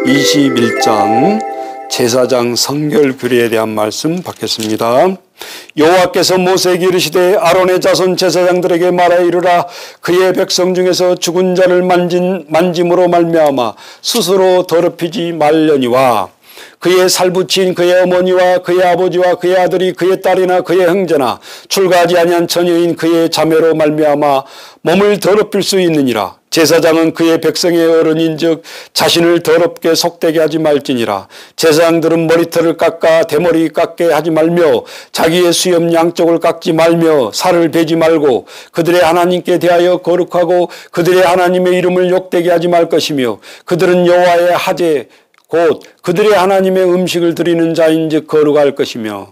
21장 제사장 성결 규례에 대한 말씀 받겠습니다. 여호와께서 모세에게 이르시되 아론의 자손 제사장들에게 말하여 이르라. 그의 백성 중에서 죽은 자를 만짐으로 말미암아 스스로 더럽히지 말려니와 그의 살부친 그의 어머니와 그의 아버지와 그의 아들이 그의 딸이나 그의 형제나 출가하지 아니한 처녀인 그의 자매로 말미암아 몸을 더럽힐 수 있느니라. 제사장은 그의 백성의 어른인즉 자신을 더럽게 속되게 하지 말지니라. 제사장들은 머리털을 깎아 대머리 깎게 하지 말며 자기의 수염 양쪽을 깎지 말며 살을 베지 말고 그들의 하나님께 대하여 거룩하고 그들의 하나님의 이름을 욕되게 하지 말 것이며 그들은 여호와의 하제 곧 그들의 하나님의 음식을 드리는 자인즉 거룩할 것이라.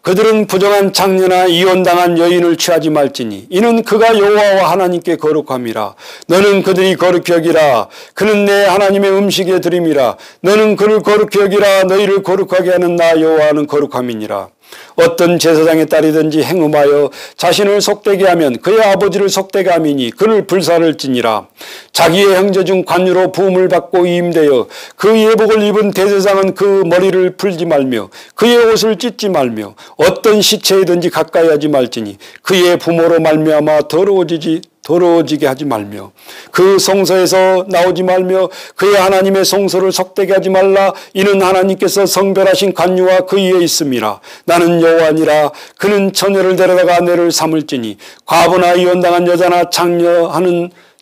그들은 부정한 장녀나 이혼당한 여인을 취하지 말지니 이는 그가 여호와와 하나님께 거룩함이라. 너는 그들이 거룩히 여기라. 그는 내 하나님의 음식에 드림이라. 너는 그를 거룩히 여기라. 너희를 거룩하게 하는 나 여호와는 거룩함이니라. 어떤 제사장의 딸이든지 행음하여 자신을 속되게 하면 그의 아버지를 속되게 함이니 그를 불사를 지니라. 자기의 형제 중 관유로 부음을 받고 위임되어 그 예복을 입은 대제사장은 그 머리를 풀지 말며 그의 옷을 찢지 말며 어떤 시체이든지 가까이 하지 말지니 그의 부모로 말미암아 더러워지게 하지 말며 그 성소에서 나오지 말며 그의 하나님의 성소를 속되게 하지 말라. 이는 하나님께서 성별하신 관유와 그 위에 있음이라. 나는 여호와니라. 그는 처녀를 데려다가 아내를 삼을지니 과부나 이혼당한 여자나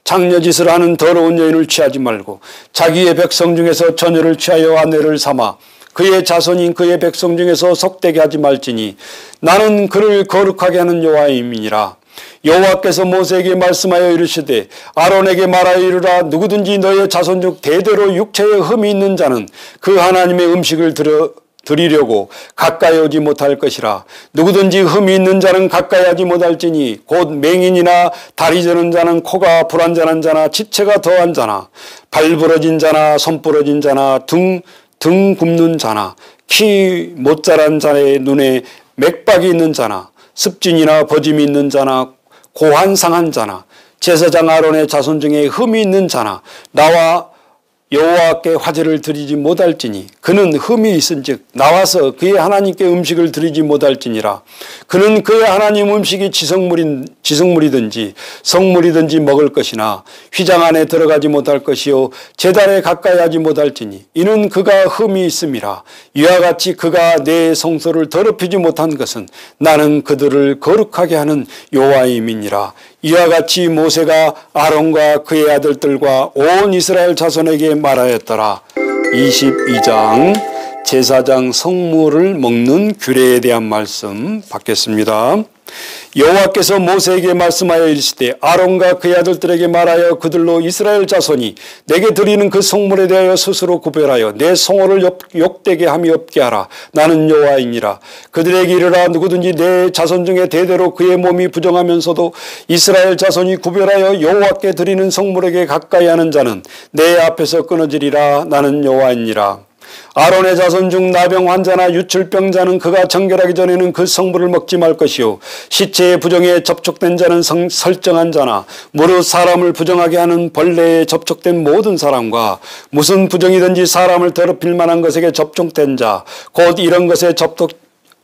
장녀짓을 하는 더러운 여인을 취하지 말고 자기의 백성 중에서 처녀를 취하여 아내를 삼아 그의 자손인 그의 백성 중에서 속되게 하지 말지니 나는 그를 거룩하게 하는 여호와임이니라. 여호와께서 모세에게 말씀하여 이르시되 아론에게 말하여 이르라. 누구든지 너의 자손 중 대대로 육체에 흠이 있는 자는 그 하나님의 음식을 드리려고 가까이 오지 못할 것이라. 누구든지 흠이 있는 자는 가까이 하지 못할지니 곧 맹인이나 다리 저는 자는 코가 불완전한 자나 지체가 더한 자나 발 부러진 자나 손 부러진 자나 등 굽는 자나 키 못 자란 자의 눈에 맥박이 있는 자나 습진이나 버짐이 있는 자나 고한 상한 자나 제사장 아론의 자손 중에 흠이 있는 자나 나와 여호와께 화제를 드리지 못할지니 그는 흠이 있은즉 나와서 그의 하나님께 음식을 드리지 못할지니라. 그는 그의 하나님 음식이 지성물이든지 성물이든지 먹을 것이나 휘장 안에 들어가지 못할 것이요 제단에 가까이 하지 못할지니 이는 그가 흠이 있음이라. 이와 같이 그가 내 성소를 더럽히지 못한 것은 나는 그들을 거룩하게 하는 여호와임이니라. 이와 같이 모세가 아론과 그의 아들들과 온 이스라엘 자손에게 말하였더라. 22장 제사장 성물을 먹는 규례에 대한 말씀 받겠습니다. 여호와께서 모세에게 말씀하여 이르시되 아론과 그의 아들들에게 말하여 그들로 이스라엘 자손이 내게 드리는 그 성물에 대하여 스스로 구별하여 내 성호를 욕되게 함이 없게 하라. 나는 여호와이니라. 그들에게 이르라. 누구든지 내 자손 중에 대대로 그의 몸이 부정하면서도 이스라엘 자손이 구별하여 여호와께 드리는 성물에게 가까이 하는 자는 내 앞에서 끊어지리라. 나는 여호와이니라. 아론의 자손 중 나병 환자나 유출병자는 그가 정결하기 전에는 그 성물을 먹지 말 것이요 시체의 부정에 접촉된 자는 설정한 자나 무릇 사람을 부정하게 하는 벌레에 접촉된 모든 사람과 무슨 부정이든지 사람을 더럽힐 만한 것에게 접촉된 자 곧 이런 것에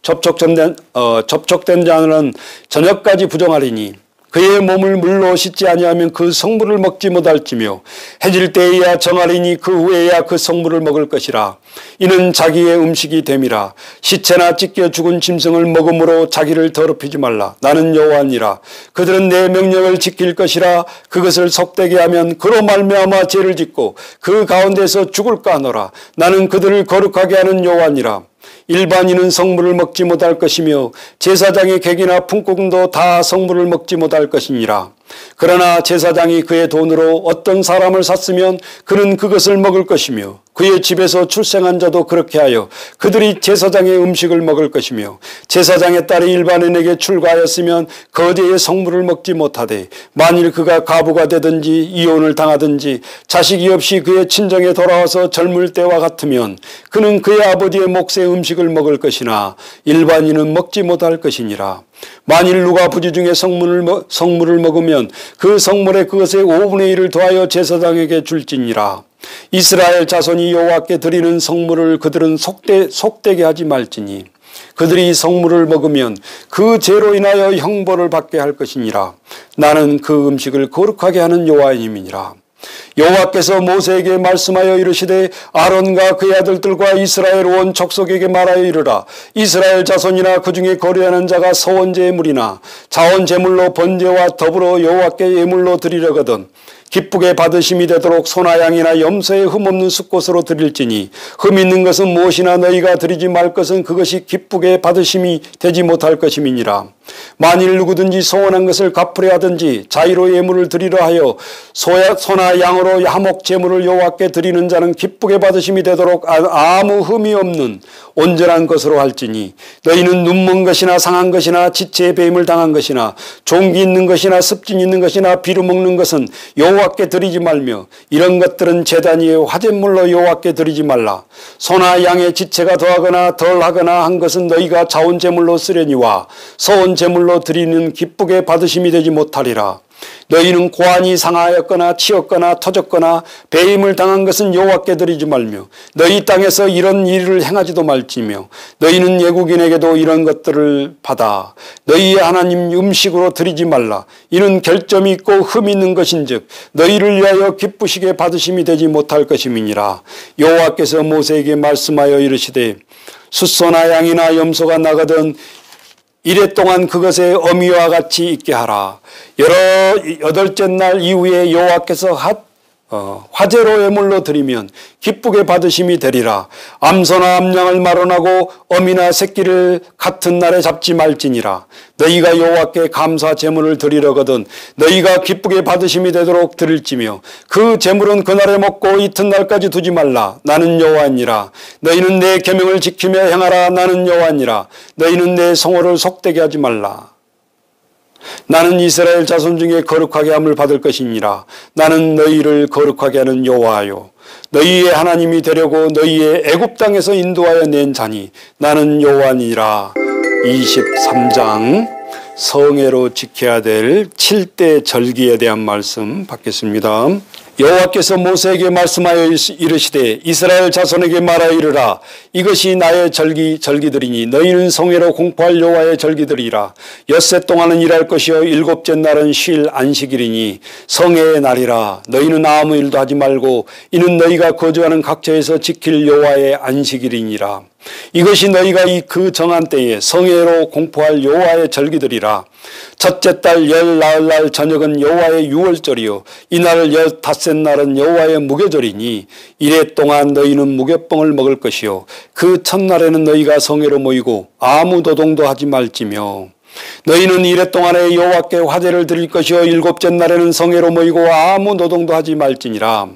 접촉된 자는 저녁까지 부정하리니 그의 몸을 물로 씻지 아니하면 그 성물을 먹지 못할지며 해질 때에야 정하리니 그 후에야 그 성물을 먹을 것이라. 이는 자기의 음식이 됨이라. 시체나 찢겨 죽은 짐승을 먹음으로 자기를 더럽히지 말라. 나는 여호와니라. 그들은 내 명령을 지킬 것이라. 그것을 속되게 하면 그로 말미암아 죄를 짓고 그 가운데서 죽을까 하노라. 나는 그들을 거룩하게 하는 여호와니라. 일반인은 성물을 먹지 못할 것이며 제사장의 객이나 품꾼도 다 성물을 먹지 못할 것이니라. 그러나 제사장이 그의 돈으로 어떤 사람을 샀으면 그는 그것을 먹을 것이며 그의 집에서 출생한 자도 그렇게 하여 그들이 제사장의 음식을 먹을 것이며 제사장의 딸이 일반인에게 출가하였으면 거제의 성물을 먹지 못하되 만일 그가 가부가 되든지 이혼을 당하든지 자식이 없이 그의 친정에 돌아와서 젊을 때와 같으면 그는 그의 아버지의 몫의 음식을 먹을 것이나 일반인은 먹지 못할 것이니라. 만일 누가 부지 중에 성물을 먹으면 그 성물에 그것의 5분의 1을 더하여 제사장에게 줄지니라. 이스라엘 자손이 여호와께 드리는 성물을 그들은 속되게 하지 말지니 그들이 성물을 먹으면 그 죄로 인하여 형벌을 받게 할 것이니라. 나는 그 음식을 거룩하게 하는 여호와임이니라. 여호와께서 모세에게 말씀하여 이르시되 아론과 그의 아들들과 이스라엘 온 족속에게 말하여 이르라. 이스라엘 자손이나 그 중에 거류하는 자가 서원제물이나 자원제물로 번제와 더불어 여호와께 예물로 드리려거든 기쁘게 받으심이 되도록 소나 양이나 염소의 흠없는 숫것으로 드릴지니 흠 있는 것은 무엇이나 너희가 드리지 말 것은 그것이 기쁘게 받으심이 되지 못할 것임이니라. 만일 누구든지 소원한 것을 갚으려 하든지 자의로 예물을 드리려 하여 소나 양으로 화목 제물을 여호와께 드리는 자는 기쁘게 받으심이 되도록 아무 흠이 없는 온전한 것으로 할지니 너희는 눈먼 것이나 상한 것이나 지체의 배임을 당한 것이나 종기 있는 것이나 습진 있는 것이나 비루 먹는 것은 여호와께 드리지 말며 이런 것들은 제단 위에 화제물로 여호와께 드리지 말라. 소나 양의 지체가 더하거나 덜하거나 한 것은 너희가 자원제물로 쓰려니와 서원제물로 드리는 기쁘게 받으심이 되지 못하리라. 너희는 고환이 상하였거나 치었거나 터졌거나 배임을 당한 것은 여호와께 드리지 말며 너희 땅에서 이런 일을 행하지도 말지며 너희는 외국인에게도 이런 것들을 받아 너희의 하나님 음식으로 드리지 말라. 이는 결점이 있고 흠이 있는 것인즉 너희를 위하여 기쁘시게 받으심이 되지 못할 것임이니라. 여호와께서 모세에게 말씀하여 이르시되 숫소나 양이나 염소가 나거든 이래 동안 그것의 어미와 같이 있게 하라. 여덟째 날 이후에 여호와께서 화제로 예물로 드리면 기쁘게 받으심이 되리라. 암소나 암양을 마론하고 어미나 새끼를 같은 날에 잡지 말지니라. 너희가 여호와께 감사 제물을 드리려거든 너희가 기쁘게 받으심이 되도록 드릴지며 그 제물은 그날에 먹고 이튿날까지 두지 말라. 나는 여호와니라. 너희는 내 계명을 지키며 행하라. 나는 여호와니라. 너희는 내 성호를 속되게 하지 말라. 나는 이스라엘 자손 중에 거룩하게 함을 받을 것이니라. 나는 너희를 거룩하게 하는 여호와요 너희의 하나님이 되려고 너희의 애굽 땅에서 인도하여 낸 자니 나는 여호와니라. 23장 성애로 지켜야 될 7대 절기에 대한 말씀 받겠습니다. 여호와께서 모세에게 말씀하여 이르시되 이스라엘 자손에게 말하여 이르라. 이것이 나의 절기들이니 너희는 성회로 공포할 여호와의 절기들이라. 엿새 동안은 일할 것이요 일곱째 날은 쉴 안식일이니 성회의 날이라. 너희는 아무 일도 하지 말고 이는 너희가 거주하는 각처에서 지킬 여호와의 안식일이니라. 이것이 너희가 그 정한 때에 성회로 공포할 여호와의 절기들이라. 첫째 달 열 나흘날 저녁은 여호와의 유월절이요 이날 15날은 여호와의 무교절이니 이래 동안 너희는 무교병을 먹을 것이요 그 첫날에는 너희가 성회로 모이고 아무 노동도 하지 말지며 너희는 이래 동안에 여호와께 화제를 드릴 것이요 일곱째 날에는 성회로 모이고 아무 노동도 하지 말지니라.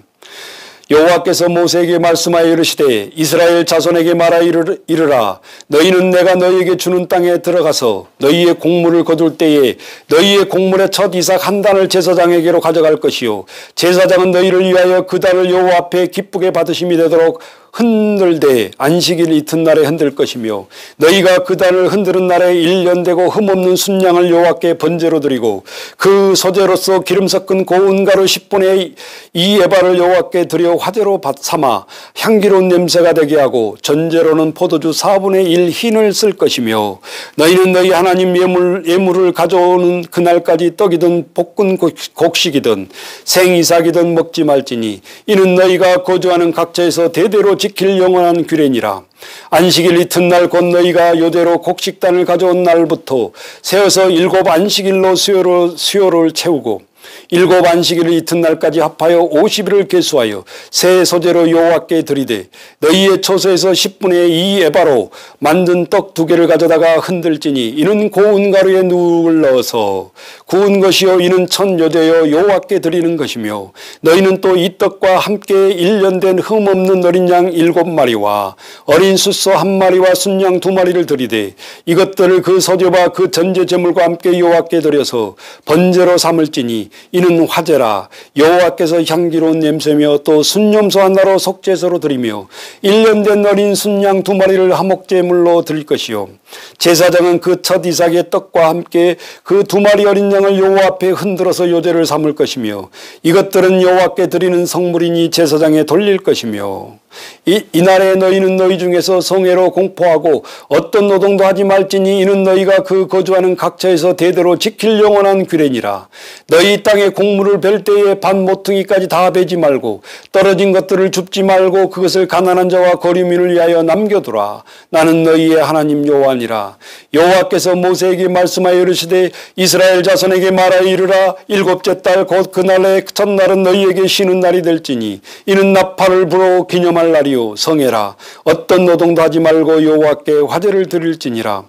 여호와께서 모세에게 말씀하여 이르시되 이스라엘 자손에게 말하여 이르라. 너희는 내가 너희에게 주는 땅에 들어가서 너희의 곡물을 거둘 때에 너희의 곡물의 첫 이삭 한 단을 제사장에게로 가져갈 것이요 제사장은 너희를 위하여 그 단을 여호와 앞에 기쁘게 받으심이 되도록 흔들되 안식일 이튿날에 흔들 것이며 너희가 그 단을 흔드는 날에 1년 되고 흠없는 순양을 여호와께 번제로 드리고 그 소재로서 기름 섞은 고운 가루 10분의 2 에바를 여호와께 드려 화제로 삼아 향기로운 냄새가 되게 하고 전제로는 포도주 4분의 1 흰을 쓸 것이며 너희는 너희 하나님 예물을 가져오는 그날까지 떡이든 볶은 곡식이든 생이삭이든 먹지 말지니 이는 너희가 거주하는 각처에서 대대로 지킬 영원한 규례니라. 안식일 이튿날 곧 너희가 요대로 곡식단을 가져온 날부터 세어서 7 안식일로 수요를 채우고 7 안식일 이튿날까지 합하여 50일을 계수하여 새 소재로 여호와께 드리되 너희의 초소에서 10분의 2 에바로 만든 떡 2개를 가져다가 흔들지니 이는 고운 가루에 누룩을 넣어서 구운 것이요 이는 천요대여 여호와께 드리는 것이며 너희는 또 이 떡과 함께 1년 된 흠없는 어린 양 7마리와 어린 숫소 1마리와 순양 2마리를 드리되 이것들을 그 소재와 그 전제 제물과 함께 여호와께 드려서 번제로 삼을지니 이는 화제라. 여호와께서 향기로운 냄새며 또 순염소 하나로 속죄소로 드리며 1년 된 어린 순양 2마리를 화목제물로 드릴 것이요 제사장은 그 첫 이삭의 떡과 함께 그 2마리 어린 양을 여호와 앞에 흔들어서 요제를 삼을 것이며 이것들은 여호와께 드리는 성물이니 제사장에 돌릴 것이며 이날에 너희는 너희 중에서 성회로 공포하고 어떤 노동도 하지 말지니 이는 너희가 그 거주하는 각처에서 대대로 지킬 영원한 규례니라. 너희 땅에 곡물을 벨 때에 반 모퉁이까지 다 베지 말고 떨어진 것들을 줍지 말고 그것을 가난한 자와 거류민을 위하여 남겨두라. 나는 너희의 하나님 여호와니라. 여호와께서 모세에게 말씀하여 이르시되 이스라엘 자손에게 말하여 이르라. 7째 달 곧 그날의 첫날은 너희에게 쉬는 날이 될지니 이는 나팔을 불어 기념할 날이요 성회라. 어떤 노동도 하지 말고 여호와께 화제를 드릴지니라.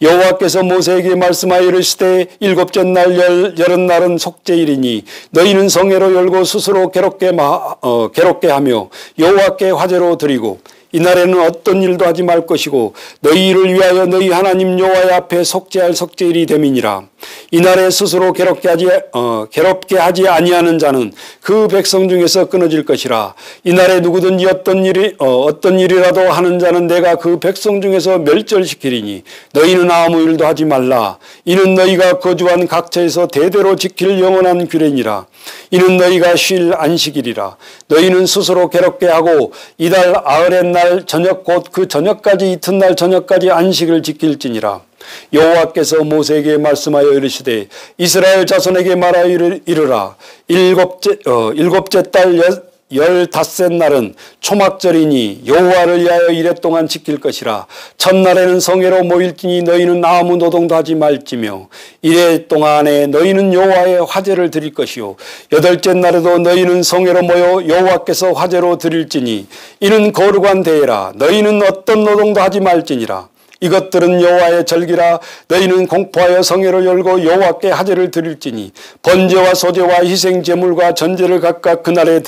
여호와께서 모세에게 말씀하여 이르시되 7째 날 열은 날은 속죄일이니 너희는 성회로 열고 스스로 괴롭게 하며 여호와께 화제로 드리고 이날에는 어떤 일도 하지 말 것이고 너희를 위하여 너희 하나님 여호와의 앞에 속죄할 속죄일이 됨이니라. 이날에 스스로 괴롭게 하지 아니하는 자는 그 백성 중에서 끊어질 것이라. 이날에 누구든지 어떤 일이라도 하는 자는 내가 그 백성 중에서 멸절시키리니 너희는 아무 일도 하지 말라. 이는 너희가 거주한 각처에서 대대로 지킬 영원한 규례니라. 이는 너희가 쉴 안식일이라. 너희는 스스로 괴롭게 하고 이달 아흘의 날 저녁 곧 그 저녁까지 이튿날 저녁까지 안식을 지킬지니라. 여호와께서 모세에게 말씀하여 이르시되 이스라엘 자손에게 말하여 이르라. 7째 달 15셋 날은 초막절이니 여호와를 위하여 이레 동안 지킬 것이라. 첫날에는 성회로 모일지니 너희는 아무 노동도 하지 말지며 이레 동안에 너희는 여호와의 화제를 드릴 것이요 8째 날에도 너희는 성회로 모여 여호와께서 화제로 드릴지니 이는 거룩한 대회라. 너희는 어떤 노동도 하지 말지니라. 이것들은 여호와의 절기라. 너희는 공포하여 성회를 열고 여호와께 하제를 드릴지니 번제와 소제와 희생 제물과 전제를 각각 그날에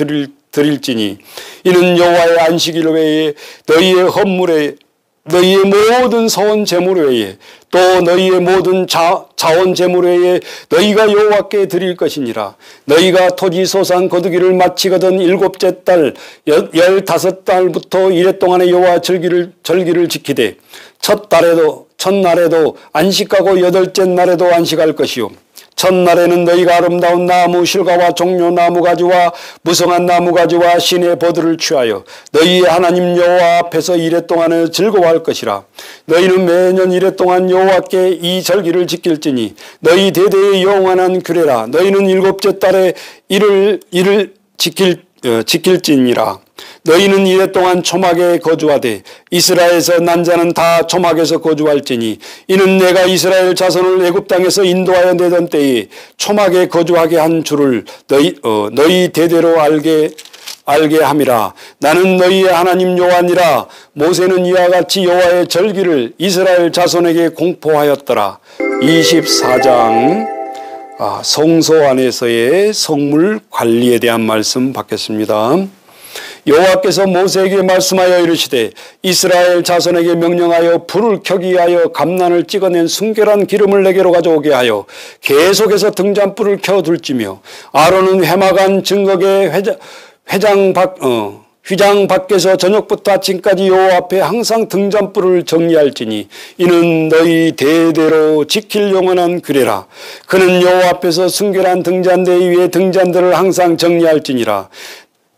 드릴지니 이는 여호와의 안식일 외에 너희의 헌물에 너희의 모든 서원 제물 외에 또 너희의 모든 자원 제물 외에 너희가 여호와께 드릴 것이니라. 너희가 토지 소산 거두기를 마치거든 7째 달 15달부터 이레 동안의 여호와 절기를 지키되 첫날에도 안식하고 8째 날에도 안식할 것이요 첫날에는 너희가 아름다운 나무 실과와 종려 나무 가지와 무성한 나무 가지와 신의 버들을 취하여 너희의 하나님 여호와 앞에서 이레 동안에 즐거워할 것이라. 너희는 매년 이레 동안 여호와께 이 절기를 지킬지니 너희 대대의 영원한 규례라. 너희는 7째 달에 이를 지킬지니라. 너희는 이래 동안 초막에 거주하되 이스라엘에서 난 자는 다 초막에서 거주할지니 이는 내가 이스라엘 자손을 애굽 땅에서 인도하여 내던 때에 초막에 거주하게 한 줄을 너희 대대로 알게 함이라. 나는 너희의 하나님 여호와니라. 모세는 이와 같이 여호와의 절기를 이스라엘 자손에게 공포하였더라. 24장 성소 안에서의 성물 관리에 대한 말씀 받겠습니다. 여호와께서 모세에게 말씀하여 이르시되 이스라엘 자손에게 명령하여 불을 켜게 하여 감난을 찍어낸 순결한 기름을 내게로 가져오게 하여 계속해서 등잔불을 켜둘지며 아론은 회막안 증거계 휘장 밖에서 저녁부터 아침까지 여호와 앞에 항상 등잔불을 정리할지니 이는 너희 대대로 지킬 영원한 규례라. 그는 여호와 앞에서 순결한 등잔대 위에 등잔들을 항상 정리할지니라.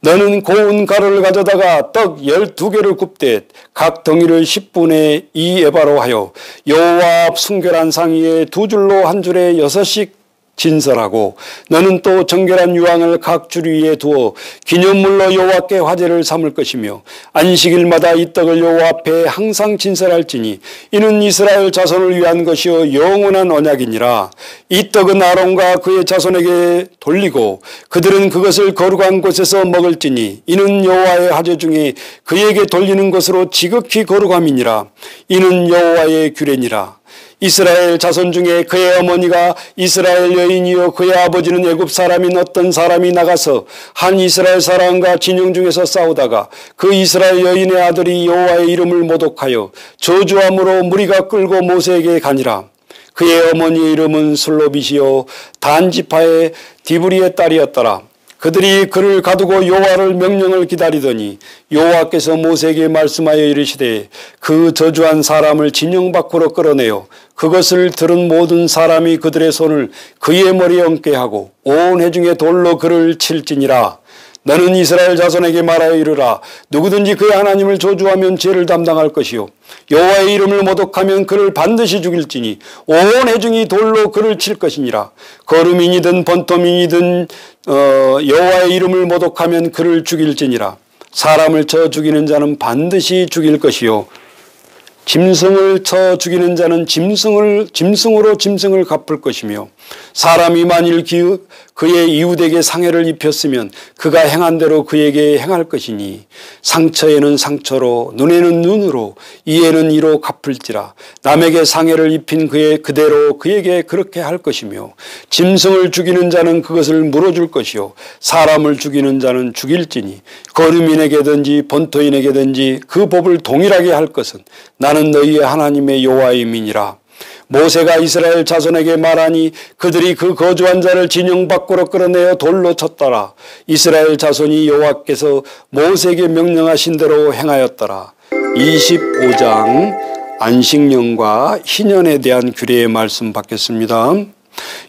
너는 고운 가루를 가져다가 떡 12개를 굽되 각 덩이를 10분의 2 에바로 하여 여호와 앞 순결한 상위에 2줄로 한 줄에 6씩 진설하고 너는 또 정결한 유황을 각 줄 위에 두어 기념물로 여호와께 화제를 삼을 것이며 안식일마다 이 떡을 여호와 앞에 항상 진설할지니 이는 이스라엘 자손을 위한 것이요 영원한 언약이니라. 이 떡은 아론과 그의 자손에게 돌리고 그들은 그것을 거룩한 곳에서 먹을지니 이는 여호와의 화제 중에 그에게 돌리는 것으로 지극히 거룩함이니라. 이는 여호와의 규례니라. 이스라엘 자손 중에 그의 어머니가 이스라엘 여인이요 그의 아버지는 애굽 사람인 어떤 사람이 나가서 한 이스라엘 사람과 진영 중에서 싸우다가 그 이스라엘 여인의 아들이 여호와의 이름을 모독하여 저주함으로 무리가 끌고 모세에게 가니라. 그의 어머니의 이름은 슬로빗이요 단 지파의 디브리의 딸이었더라. 그들이 그를 가두고 여호와를 명령을 기다리더니 여호와께서 모세에게 말씀하여 이르시되 그 저주한 사람을 진영 밖으로 끌어내어 그것을 들은 모든 사람이 그들의 손을 그의 머리에 얹게 하고 온 회중의 돌로 그를 칠지니라. 너는 이스라엘 자손에게 말하여 이르라. 누구든지 그의 하나님을 저주하면 죄를 담당할 것이요 여호와의 이름을 모독하면 그를 반드시 죽일지니 온 회중이 돌로 그를 칠 것이니라. 거류민이든 번토민이든 여호와의 이름을 모독하면 그를 죽일지니라. 사람을 쳐 죽이는 자는 반드시 죽일 것이요 짐승을 쳐 죽이는 자는 짐승으로 짐승을 갚을 것이며 사람이 만일 그의 이웃에게 상해를 입혔으면 그가 행한 대로 그에게 행할 것이니 상처에는 상처로 눈에는 눈으로 이에는 이로 갚을지라. 남에게 상해를 입힌 그대로 그에게 그렇게 할 것이며 짐승을 죽이는 자는 그것을 물어줄 것이요 사람을 죽이는 자는 죽일지니 거류민에게든지 번토인에게든지 그 법을 동일하게 할 것은 나는 너희의 하나님의 여호와임이니라. 모세가 이스라엘 자손에게 말하니 그들이 그 거주한 자를 진영 밖으로 끌어내어 돌로 쳤더라. 이스라엘 자손이 여호와께서 모세에게 명령하신 대로 행하였더라. 25장 안식년과 희년에 대한 규례의 말씀 받겠습니다.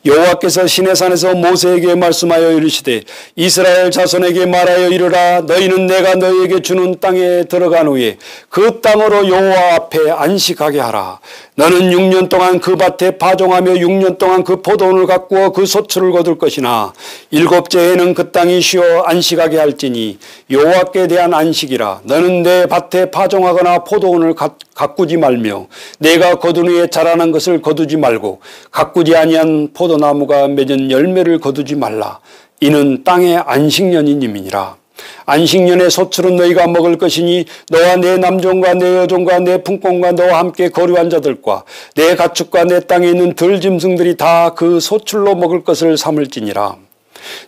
여호와께서 시내산에서 모세에게 말씀하여 이르시되 이스라엘 자손에게 말하여 이르라. 너희는 내가 너희에게 주는 땅에 들어간 후에 그 땅으로 여호와 앞에 안식하게 하라. 너는 6년 동안 그 밭에 파종하며 6년 동안 그 포도원을 가꾸어 그 소출을 거둘 것이나 7째 해는 그 땅이 쉬어 안식하게 할지니 여호와께 대한 안식이라. 너는 내 밭에 파종하거나 포도원을 가꾸지 말며 내가 거둔 후에 자라난 것을 거두지 말고 가꾸지 아니한 포도나무가 맺은 열매를 거두지 말라. 이는 땅의 안식년이니라. 안식년의 소출은 너희가 먹을 것이니 너와 내 남종과 내 여종과 내 품꾼과 너와 함께 거류한 자들과 내 가축과 내 땅에 있는 들짐승들이 다 그 소출로 먹을 것을 삼을지니라.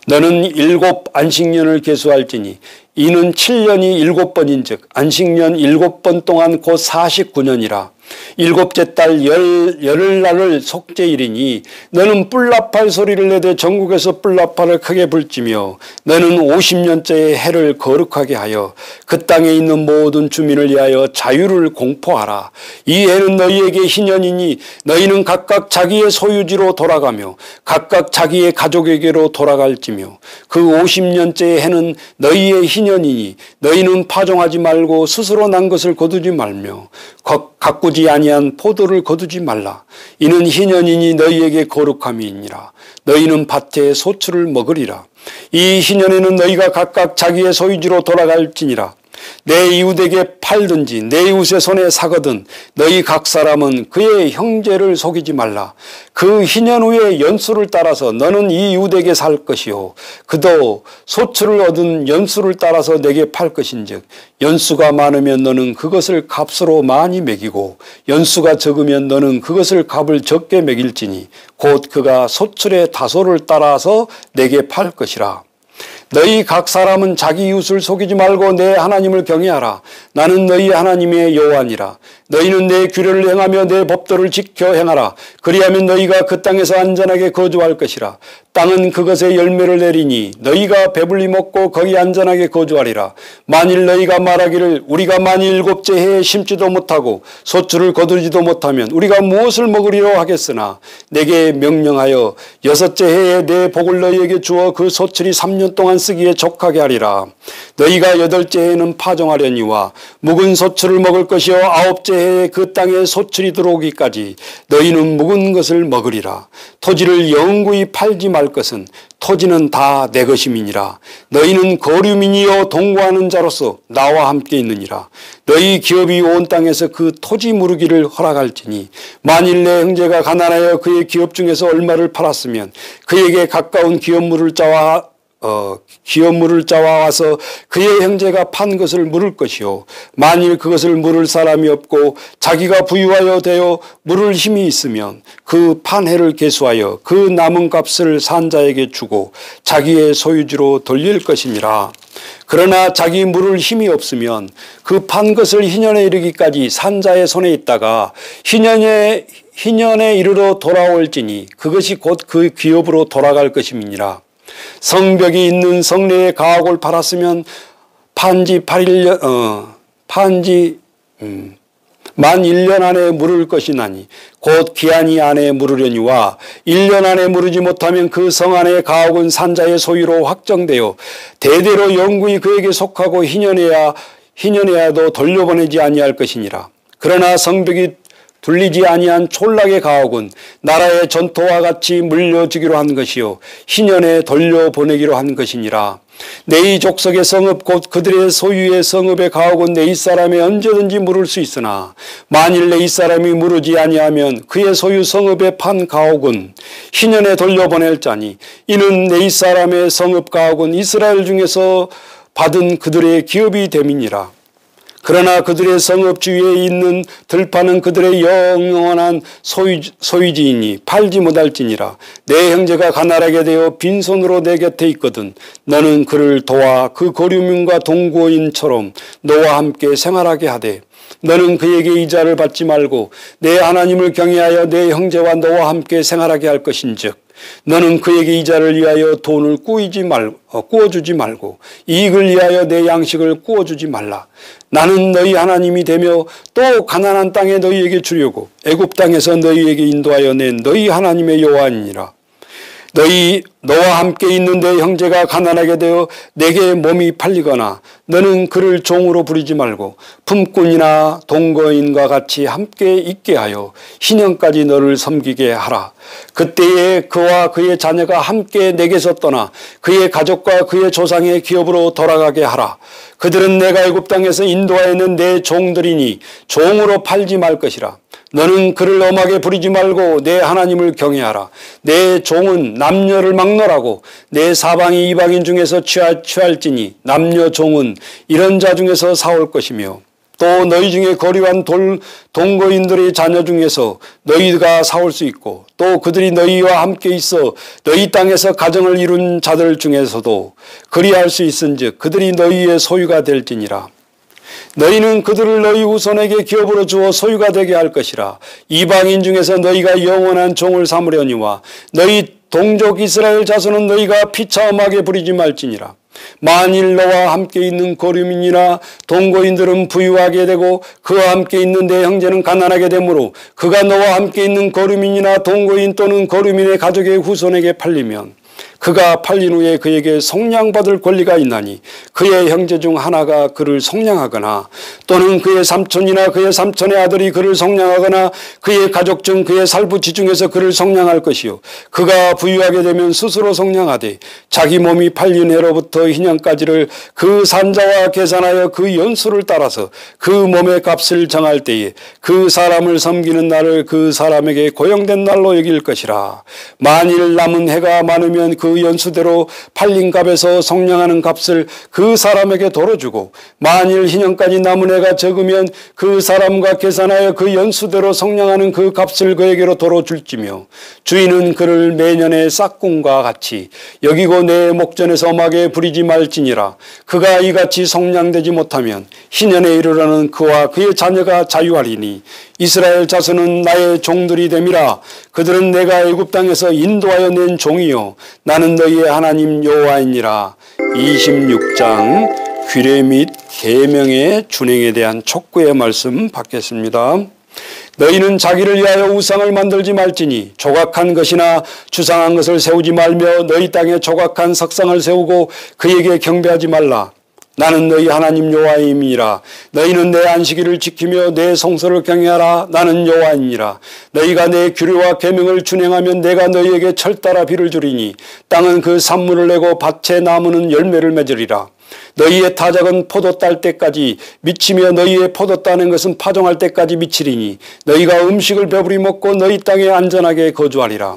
너는 7 안식년을 계수할지니 이는 7년이 7번인즉 안식년 7번 동안 곧 49년이라. 7째 달 열흘날을 속죄일이니 너는 뿔나팔 소리를 내되 전국에서 뿔나팔을 크게 불지며 너는 50년째의 해를 거룩하게 하여 그 땅에 있는 모든 주민을 위하여 자유를 공포하라. 이 해는 너희에게 희년이니 너희는 각각 자기의 소유지로 돌아가며 각각 자기의 가족에게로 돌아갈지며 그 50년째의 해는 너희의 희년이니 너희는 파종하지 말고 스스로 난 것을 거두지 말며 가꾸지 아니한 포도를 거두지 말라. 이는 희년이니 너희에게 거룩함이니라. 너희는 밭에 소출을 먹으리라. 이 희년에는 너희가 각각 자기의 소유지로 돌아갈지니라. 내 이웃에게 팔든지 내 이웃의 손에 사거든 너희 각 사람은 그의 형제를 속이지 말라. 그 희년 후에 연수를 따라서 너는 이 이웃에게 살 것이요 그도 소출을 얻은 연수를 따라서 내게 팔 것인즉 연수가 많으면 너는 그것을 값으로 많이 매기고 연수가 적으면 너는 그것을 값을 적게 매길지니 곧 그가 소출의 다소를 따라서 내게 팔 것이라. 너희 각 사람은 자기 이웃을 속이지 말고 내 하나님을 경외하라. 나는 너희 하나님의 여호와니라. 너희는 내 규례를 행하며 내 법도를 지켜 행하라. 그리하면 너희가 그 땅에서 안전하게 거주할 것이라. 땅은 그것의 열매를 내리니 너희가 배불리 먹고 거기 안전하게 거주하리라. 만일 너희가 말하기를 우리가 만일 7째 해에 심지도 못하고 소출을 거두지도 못하면 우리가 무엇을 먹으리로 하겠으나 내게 명령하여 6째 해에 내 복을 너희에게 주어 그 소출이 3년 동안 쓰기에 족하게 하리라. 너희가 8째 해에는 파종하려니와 묵은 소출을 먹을 것이요 9째 해에 그 땅에 소출이 들어오기까지 너희는 묵은 것을 먹으리라. 토지를 영구히 팔지 말 것은 토지는 다 내 것임이니라. 너희는 거류민이요 동거하는 자로서 나와 함께 있느니라. 너희 기업이 온 땅에서 그 토지 무르기를 허락할지니 만일 내 형제가 가난하여 그의 기업 중에서 얼마를 팔았으면 그에게 가까운 기업물을 짜와 와서 그의 형제가 판 것을 물을 것이요 만일 그것을 물을 사람이 없고 자기가 부유하여 되어 물을 힘이 있으면 그 판 해를 계수하여 그 남은 값을 산자에게 주고 자기의 소유지로 돌릴 것이니라. 그러나 자기 물을 힘이 없으면 그 판 것을 희년에 이르기까지 산자의 손에 있다가 희년에 이르러 돌아올지니 그것이 곧 그 기업으로 돌아갈 것임이니라. 성벽이 있는 성내에 가옥을 팔았으면 만 1년 안에 물을 것이나니 곧 기한이 안에 물으려니와 1년 안에 물으지 못하면 그 성 안에 가옥은 산자의 소유로 확정되어 대대로 영구히 그에게 속하고 희년에야도 돌려보내지 아니할 것이니라. 그러나 성벽이 둘리지 아니한 촌락의 가옥은 나라의 전토와 같이 물려주기로 한 것이요 희년에 돌려보내기로 한 것이니라. 네이 족속의 성읍 곧 그들의 소유의 성읍의 가옥은 네이 사람이 언제든지 물을 수 있으나 만일 네이 사람이 물으지 아니하면 그의 소유 성읍에 판 가옥은 희년에 돌려보낼 자니 이는 네이 사람의 성읍 가옥은 이스라엘 중에서 받은 그들의 기업이 됨이니라. 그러나 그들의 성읍 주위에 있는 들판은 그들의 영원한 소유지이니 팔지 못할지니라. 내 형제가 가난하게 되어 빈손으로 내 곁에 있거든 너는 그를 도와 그 고류민과 동거인처럼 너와 함께 생활하게 하되 너는 그에게 이자를 받지 말고 내 하나님을 경외하여 내 형제와 너와 함께 생활하게 할 것인즉 너는 그에게 이자를 위하여 돈을 꾸어주지 말고 이익을 위하여 내 양식을 꾸어주지 말라. 나는 너희 하나님이 되며 또 가나안 땅에 너희에게 주려고 애굽 땅에서 너희에게 인도하여 낸 너희 하나님의 여호와니라. 너와 함께 있는 내 형제가 가난하게 되어 내게 몸이 팔리거나 너는 그를 종으로 부리지 말고 품꾼이나 동거인과 같이 함께 있게 하여 희년까지 너를 섬기게 하라. 그때에 그와 그의 자녀가 함께 내게서 떠나 그의 가족과 그의 조상의 기업으로 돌아가게 하라. 그들은 내가 애굽 땅에서 인도하여 낸 내 종들이니 종으로 팔지 말 것이라. 너는 그를 엄하게 부리지 말고 내 하나님을 경외하라. 내 종은 남녀를 막론하고 내 사방이 이방인 중에서 취할지니 남녀 종은 이런 자 중에서 사올 것이며 또 너희 중에 거류한 동거인들의 자녀 중에서 너희가 사올 수 있고 또 그들이 너희와 함께 있어 너희 땅에서 가정을 이룬 자들 중에서도 그리할 수 있은즉 그들이 너희의 소유가 될지니라. 너희는 그들을 너희 후손에게 기업으로 주어 소유가 되게 할 것이라. 이방인 중에서 너희가 영원한 종을 삼으려니와 너희 동족 이스라엘 자손은 너희가 피차음하게 부리지 말지니라. 만일 너와 함께 있는 거류민이나 동거인들은 부유하게 되고 그와 함께 있는 내 형제는 가난하게 되므로 그가 너와 함께 있는 거류민이나 동거인 또는 거류민의 가족의 후손에게 팔리면 그가 팔린 후에 그에게 속량받을 권리가 있나니 그의 형제 중 하나가 그를 속량하거나 또는 그의 삼촌이나 그의 삼촌의 아들이 그를 속량하거나 그의 가족 중 그의 살부치 중에서 그를 속량할 것이요 그가 부유하게 되면 스스로 속량하되 자기 몸이 팔린 해로부터 희년까지를 그 산자와 계산하여 그 연수를 따라서 그 몸의 값을 정할 때에 그 사람을 섬기는 날을 그 사람에게 고용된 날로 여길 것이라. 만일 남은 해가 많으면 그 연수대로 팔린 값에서 속량하는 값을 그 사람에게 도로 주고 만일 희년까지 남은 해가 적으면 그 사람과 계산하여 그 연수대로 속량하는 그 값을 그에게로 도로 줄지며 주인은 그를 매년의 싹군과 같이 여기고 내 목전에서 엄하게 부리지 말지니라. 그가 이같이 속량되지 못하면 희년에 이르러는 그와 그의 자녀가 자유하리니 이스라엘 자손은 나의 종들이 됨이라. 그들은 내가 애굽 땅에서 인도하여 낸 종이요 나는 너희의 하나님 여호와이니라. 26장 규례 및 계명의 준행에 대한 촉구의 말씀 받겠습니다. 너희는 자기를 위하여 우상을 만들지 말지니 조각한 것이나 주상한 것을 세우지 말며 너희 땅에 조각한 석상을 세우고 그에게 경배하지 말라. 나는 너희 하나님 여호와임이라. 너희는 내 안식일을 지키며 내 성소를 경외하라. 나는 여호와이니라. 너희가 내 규례와 계명을 준행하면 내가 너희에게 철따라 비를 주리니 땅은 그 산물을 내고 밭의 나무는 열매를 맺으리라. 너희의 타작은 포도 딸 때까지 미치며 너희의 포도 따는 것은 파종할 때까지 미치리니 너희가 음식을 배부리 먹고 너희 땅에 안전하게 거주하리라.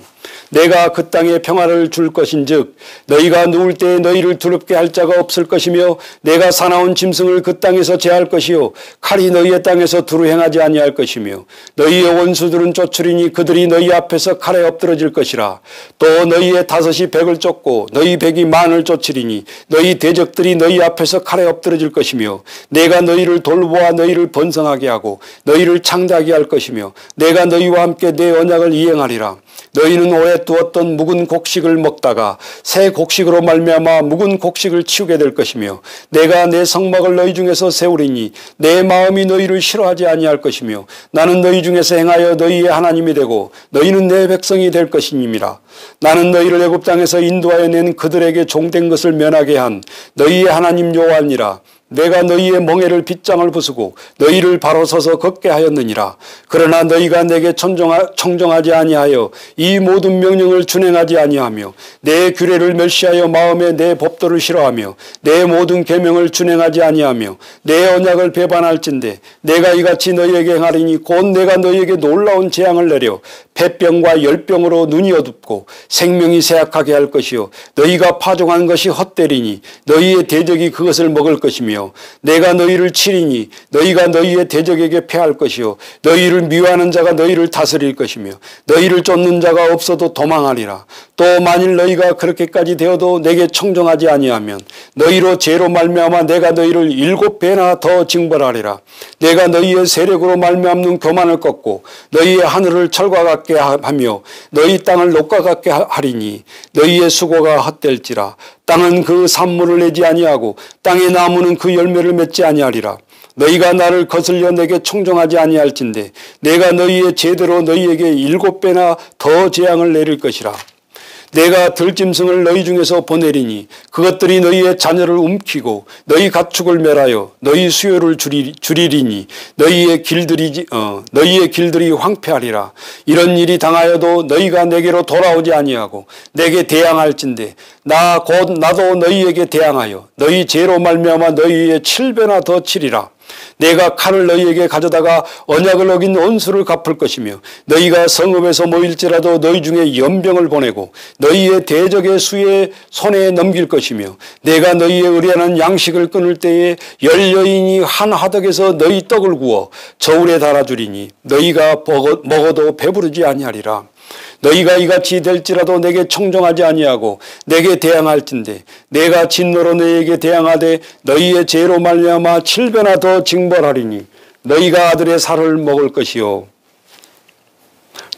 내가 그 땅에 평화를 줄 것인즉 너희가 누울 때에 너희를 두렵게 할 자가 없을 것이며 내가 사나운 짐승을 그 땅에서 제할 것이요 칼이 너희의 땅에서 두루 행하지 아니할 것이며 너희의 원수들은 쫓으리니 그들이 너희 앞에서 칼에 엎드러질 것이라. 또 너희의 다섯이 백을 쫓고 너희 백이 만을 쫓으리니 너희 대적들이 너희 앞에서 칼에 엎드러질 것이며 내가 너희를 돌보아 너희를 번성하게 하고 너희를 창대하게 할 것이며 내가 너희와 함께 내 언약을 이행하리라. 너희는 오래 두었던 묵은 곡식을 먹다가 새 곡식으로 말미암아 묵은 곡식을 치우게 될 것이며 내가 내 성막을 너희 중에서 세우리니 내 마음이 너희를 싫어하지 아니할 것이며 나는 너희 중에서 행하여 너희의 하나님이 되고 너희는 내 백성이 될 것이니라. 나는 너희를 애굽 땅에서 인도하여 낸 그들에게 종된 것을 면하게 한 너희의 하나님 여호와니라. 내가 너희의 멍에를 빗장을 부수고 너희를 바로 서서 걷게 하였느니라. 그러나 너희가 내게 청정하지 아니하여 이 모든 명령을 준행하지 아니하며 내 규례를 멸시하여 마음에 내 법도를 싫어하며 내 모든 계명을 준행하지 아니하며 내 언약을 배반할진대 내가 이같이 너희에게 행하리니 곧 내가 너희에게 놀라운 재앙을 내려 폐병과 열병으로 눈이 어둡고 생명이 쇠약하게 할 것이요 너희가 파종한 것이 헛되리니 너희의 대적이 그것을 먹을 것이며 내가 너희를 치리니 너희가 너희의 대적에게 패할 것이요 너희를 미워하는 자가 너희를 다스릴 것이며 너희를 쫓는 자가 없어도 도망하리라. 또 만일 너희가 그렇게까지 되어도 내게 청정하지 아니하면 너희로 죄로 말미암아 내가 너희를 7배나 더 징벌하리라. 내가 너희의 세력으로 말미암는 교만을 꺾고 너희의 하늘을 철과 같게 하며 너희 땅을 녹과 같게 하리니 너희의 수고가 헛될지라. 땅은 그 산물을 내지 아니하고 땅의 나무는 그 열매를 맺지 아니하리라. 너희가 나를 거슬려 내게 청정하지 아니할진대 내가 너희의 죄대로 너희에게 7배나 더 재앙을 내릴 것이라. 내가 들짐승을 너희 중에서 보내리니 그것들이 너희의 자녀를 움키고 너희 가축을 멸하여 너희 수요를 줄이리니 너희의 길들이 황폐하리라. 이런 일이 당하여도 너희가 내게로 돌아오지 아니하고 내게 대항할진대 나도 너희에게 대항하여 너희 죄로 말미암아 너희의 7배나 더 치리라. 내가 칼을 너희에게 가져다가 언약을 어긴 원수를 갚을 것이며 너희가 성읍에서 모일지라도 너희 중에 연병을 보내고 너희의 대적의 수의 손에 넘길 것이며 내가 너희의 의뢰하는 양식을 끊을 때에 열여인이 한 화덕에서 너희 떡을 구워 저울에 달아주리니 너희가 먹어도 배부르지 아니하리라. 너희가 이같이 될지라도 내게 청정하지 아니하고 내게 대항할진대 내가 진노로 너희에게 대항하되 너희의 죄로 말미암아 7배나 더 징벌하리니 너희가 아들의 살을 먹을 것이요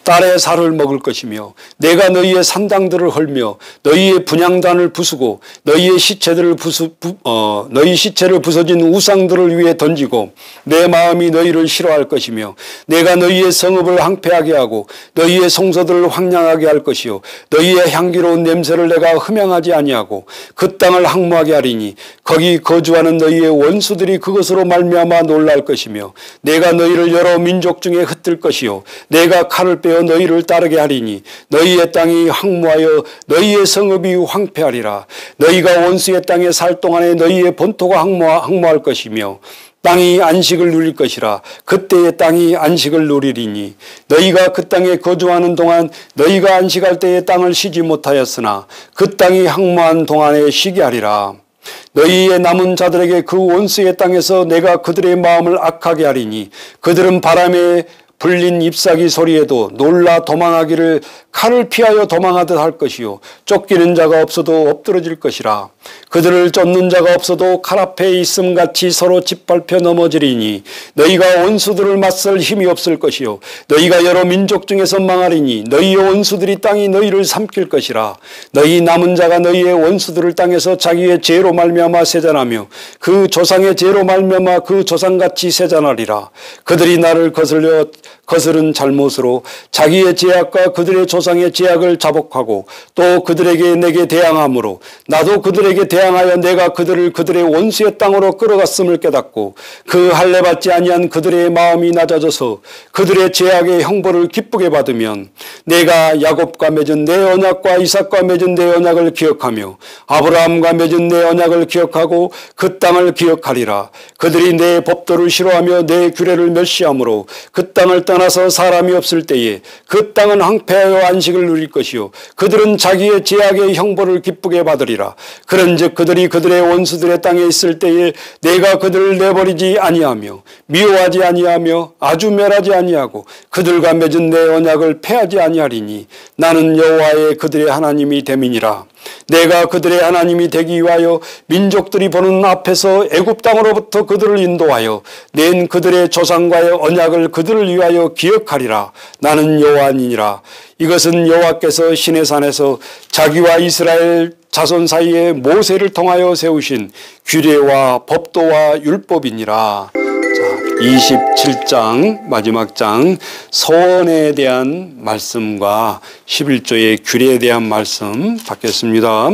딸의 살을 먹을 것이며 내가 너희의 산당들을 헐며 너희의 분향단을 부수고 너희 시체를 부서진 우상들을 위해 던지고 내 마음이 너희를 싫어할 것이며 내가 너희의 성읍을 황폐하게 하고 너희의 성소들을 황량하게 할 것이요 너희의 향기로운 냄새를 내가 흠양하지 아니하고 그 땅을 황무하게 하리니 거기 거주하는 너희의 원수들이 그것으로 말미암아 놀랄 것이며 내가 너희를 여러 민족 중에 흩을 것이요 내가 칼을 빼어 너희를 따르게 하리니 너희의 땅이 황무하여 너희의 성읍이 황폐하리라. 너희가 원수의 땅에 살 동안에 너희의 본토가 황무할 것이며 땅이 안식을 누릴 것이라. 그때의 땅이 안식을 누리리니 너희가 그 땅에 거주하는 동안 너희가 안식할 때에 땅을 쉬지 못하였으나 그 땅이 황무한 동안에 쉬게 하리라. 너희의 남은 자들에게 그 원수의 땅에서 내가 그들의 마음을 악하게 하리니 그들은 바람에 불린 잎사귀 소리에도 놀라 도망하기를 칼을 피하여 도망하듯 할 것이요 쫓기는 자가 없어도 엎드러질 것이라. 그들을 쫓는 자가 없어도 칼 앞에 있음같이 서로 짓밟혀 넘어지리니 너희가 원수들을 맞설 힘이 없을 것이요 너희가 여러 민족 중에서 망하리니 너희의 원수들이 땅이 너희를 삼킬 것이라. 너희 남은 자가 너희의 원수들을 땅에서 자기의 죄로 말미암아 세잔하며 그 조상의 죄로 말미암아 그 조상같이 세잔하리라. 그들이 나를 거스른 잘못으로 자기의 죄악과 그들의 조상의 죄악을 자복하고 또 그들에게 내게 대항함으로 나도 그들에게 대항하여 내가 그들의 원수의 땅으로 끌어갔음을 깨닫고 그 할례 받지 아니한 그들의 마음이 낮아져서 그들의 죄악의 형벌을 기쁘게 받으면 내가 야곱과 맺은 내 언약과 이삭과 맺은 내 언약을 기억하며 아브라함과 맺은 내 언약을 기억하고 그 땅을 기억하리라. 그들이 내 법도를 싫어하며 내 규례를 멸시하므로 그 땅을 떠나서 사람이 없을 때에 그 땅은 황폐하여 안식을 누릴 것이요 그들은 자기의 죄악의 형벌을 기쁘게 받으리라. 그런즉 그들이 그들의 원수들의 땅에 있을 때에 내가 그들을 내버리지 아니하며 미워하지 아니하며 아주 멸하지 아니하고 그들과 맺은 내 언약을 폐하지 아니하리니 나는 여호와의 그들의 하나님이 됨이니라. 내가 그들의 하나님이 되기 위하여 민족들이 보는 앞에서 애굽 땅으로부터 그들을 인도하여 낸 그들의 조상과의 언약을 그들을 위하여 기억하리라. 나는 여호와니라. 이것은 여호와께서 시내산에서 자기와 이스라엘 자손 사이에 모세를 통하여 세우신 규례와 법도와 율법이니라. 자, 27장 마지막 장 서원에 대한 말씀과 11조의 규례에 대한 말씀 받겠습니다.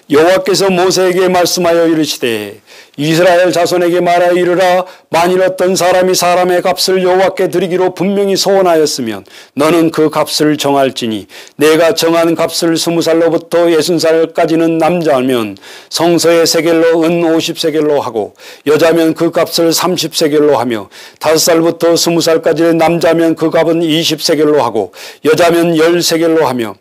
여호와께서 모세에게 말씀하여 이르시되 이스라엘 자손에게 말하여 이르라. 만일 어떤 사람이 사람의 값을 여호와께 드리기로 분명히 소원하였으면 너는 그 값을 정할지니 내가 정한 값을 20살로부터 60살까지는 남자면 성서의 세겔로 은 50세겔로 하고 여자면 그 값을 30세겔로 하며 5살부터 20살까지는 남자면 그 값은 20세겔로 하고 여자면 10세겔로 하며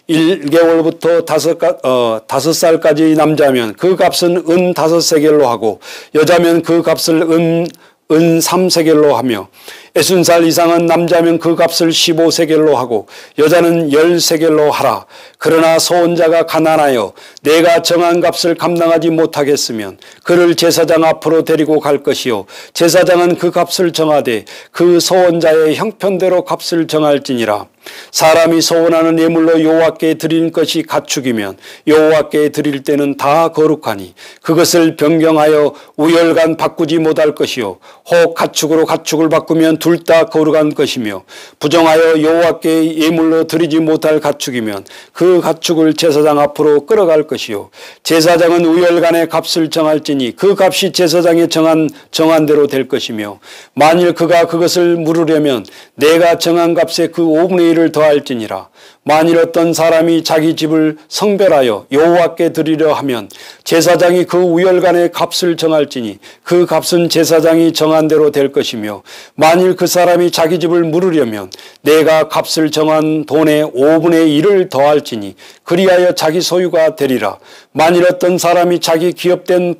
1개월부터 5살까지 남자면 그 값은 은 5세겔로 하고 여자면 그 값을 은 3세겔로 하며 60살 이상은 남자면 그 값을 15세겔로 하고 여자는 10세겔로 하라. 그러나 소원자가 가난하여 내가 정한 값을 감당하지 못하겠으면 그를 제사장 앞으로 데리고 갈 것이요 제사장은 그 값을 정하되 그 소원자의 형편대로 값을 정할지니라. 사람이 소원하는 예물로 여호와께 드리는 것이 가축이면 여호와께 드릴 때는 다 거룩하니 그것을 변경하여 우열간 바꾸지 못할 것이요 혹 가축으로 가축을 바꾸면 둘 다 거룩한 것이며 부정하여 여호와께 예물로 드리지 못할 가축이면 그 가축을 제사장 앞으로 끌어갈 것이요 제사장은 우열간의 값을 정할지니 그 값이 제사장이 정한 대로 될 것이며 만일 그가 그것을 물으려면 내가 정한 값에 그 5분의 1을 더할지니라. 만일 어떤 사람이 자기 집을 성별하여 여호와께 드리려 하면 제사장이 그 우열간의 값을 정할지니 그 값은 제사장이 정한 대로 될 것이며 만일 그 사람이 자기 집을 물으려면 내가 값을 정한 돈의 5분의 1을 더할지니 그리하여 자기 소유가 되리라. 만일 어떤 사람이 자기 기업된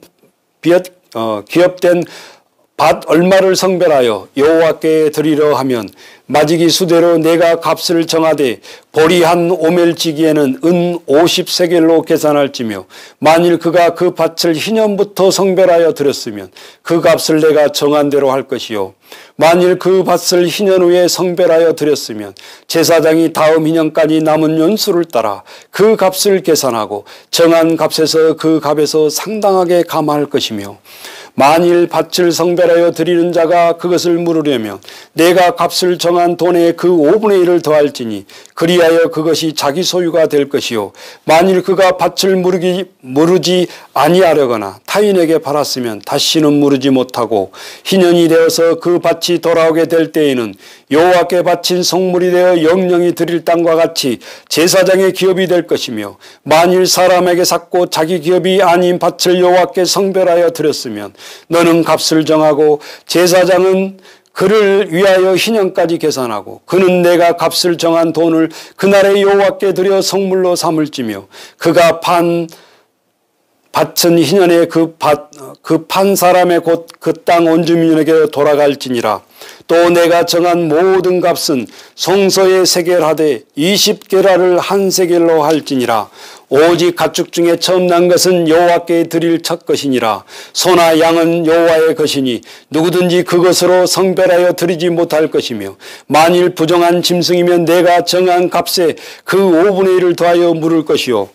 밭 얼마를 성별하여 여호와께 드리려 하면 마지기 수대로 내가 값을 정하되 보리 한 오멜지기에는 은 50세겔로 계산할지며 만일 그가 그 밭을 희년부터 성별하여 드렸으면 그 값을 내가 정한 대로 할 것이요 만일 그 밭을 희년 후에 성별하여 드렸으면 제사장이 다음 희년까지 남은 연수를 따라 그 값을 계산하고 정한 값에서 그 값에서 상당하게 감할 것이며 만일 밭을 성별하여 드리는 자가 그것을 물으려면 내가 값을 정한 돈의 그 5분의 1을 더할지니 그리하여 그것이 자기 소유가 될 것이요 만일 그가 밭을 무르지 아니하려거나 타인에게 팔았으면 다시는 무르지 못하고 희년이 되어서 그 밭이 돌아오게 될 때에는 여호와께 바친 성물이 되어 영영이 드릴 땅과 같이 제사장의 기업이 될 것이며 만일 사람에게 샀고 자기 기업이 아닌 밭을 여호와께 성별하여 드렸으면 너는 값을 정하고 제사장은 그를 위하여 희년까지 계산하고 그는 내가 값을 정한 돈을 그날에 여호와께 드려 성물로 삼을지며 그가 밭은 희년에 그 판 사람의 곧 그 땅 원주민에게 돌아갈지니라. 또 내가 정한 모든 값은 송서에 세겔하되 20게라를 한 세겔로 할지니라. 오직 가축 중에 처음 난 것은 여호와께 드릴 첫 것이니라. 소나 양은 여호와의 것이니 누구든지 그것으로 성별하여 드리지 못할 것이며 만일 부정한 짐승이면 내가 정한 값에 그 5분의 1을 더하여 물을 것이요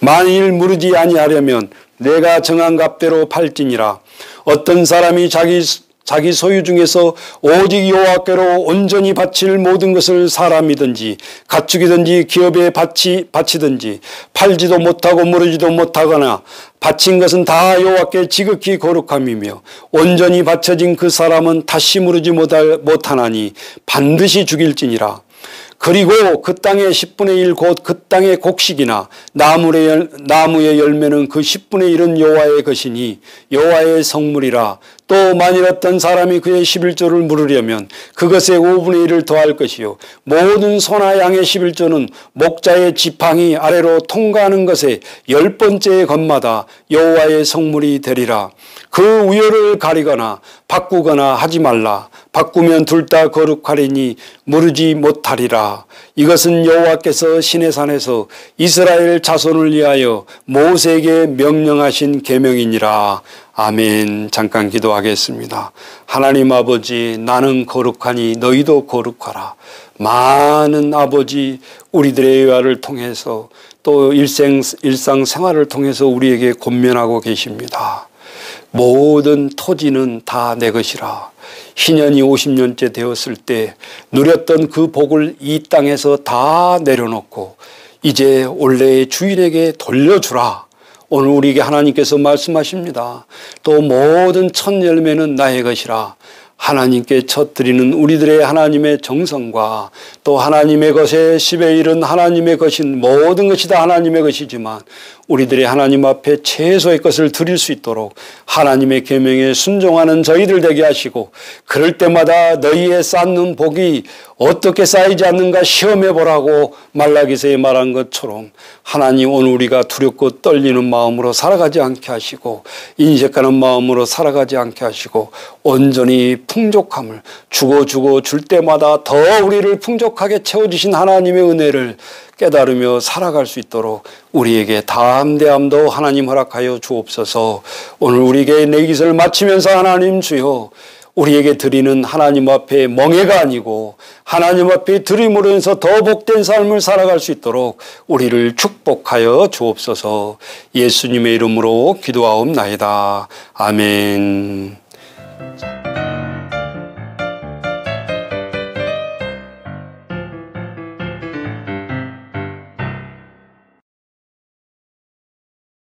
만일 무르지 아니하려면 내가 정한 값대로 팔지니라. 어떤 사람이 자기 소유 중에서 오직 여호와께로 온전히 바칠 모든 것을 사람이든지 가축이든지 기업에 바치든지 팔지도 못하고 무르지도 못하거나 바친 것은 다 여호와께 지극히 거룩함이며 온전히 바쳐진 그 사람은 다시 무르지 못하나니 반드시 죽일지니라. 그리고 그 땅의 10분의 1 곧 그 땅의 곡식이나 나무의 열매는 그 10분의 1은 여호와의 것이니 여호와의 성물이라. 또 만일 어떤 사람이 그의 11조를 물으려면 그것에 5분의 1을 더할 것이요 모든 소나 양의 11조는 목자의 지팡이 아래로 통과하는 것에 10번째의 것마다 여호와의 성물이 되리라. 그 우열을 가리거나 바꾸거나 하지 말라. 바꾸면 둘 다 거룩하리니 무르지 못하리라. 이것은 여호와께서 시내산에서 이스라엘 자손을 위하여 모세에게 명령하신 계명이니라. 아멘. 잠깐 기도하겠습니다. 하나님 아버지, 나는 거룩하니 너희도 거룩하라. 많은 아버지, 우리들의 예화를 통해서 또 일상생활을 통해서 우리에게 권면하고 계십니다. 모든 토지는 다 내 것이라. 희년이 50년째 되었을 때 누렸던 그 복을 이 땅에서 다 내려놓고 이제 원래의 주인에게 돌려주라. 오늘 우리에게 하나님께서 말씀하십니다. 또 모든 첫 열매는 나의 것이라. 하나님께 첫 드리는 우리들의 하나님의 정성과 또 하나님의 것에 10의 1은 하나님의 것인 모든 것이 다 하나님의 것이지만 우리들의 하나님 앞에 최소의 것을 드릴 수 있도록 하나님의 계명에 순종하는 저희들 되게 하시고 그럴 때마다 너희의 쌓는 복이 어떻게 쌓이지 않는가 시험해 보라고 말라기서에 말한 것처럼 하나님 오늘 우리가 두렵고 떨리는 마음으로 살아가지 않게 하시고 인색하는 마음으로 살아가지 않게 하시고 온전히 풍족함을 주고 줄 때마다 더 우리를 풍족하게 채워주신 하나님의 은혜를 깨달으며 살아갈 수 있도록 우리에게 담대함도 하나님 허락하여 주옵소서. 오늘 우리에게 내 기도를 마치면서 하나님 주여 우리에게 드리는 하나님 앞에 멍해가 아니고 하나님 앞에 드림으로 인해서 더 복된 삶을 살아갈 수 있도록 우리를 축복하여 주옵소서. 예수님의 이름으로 기도하옵나이다. 아멘.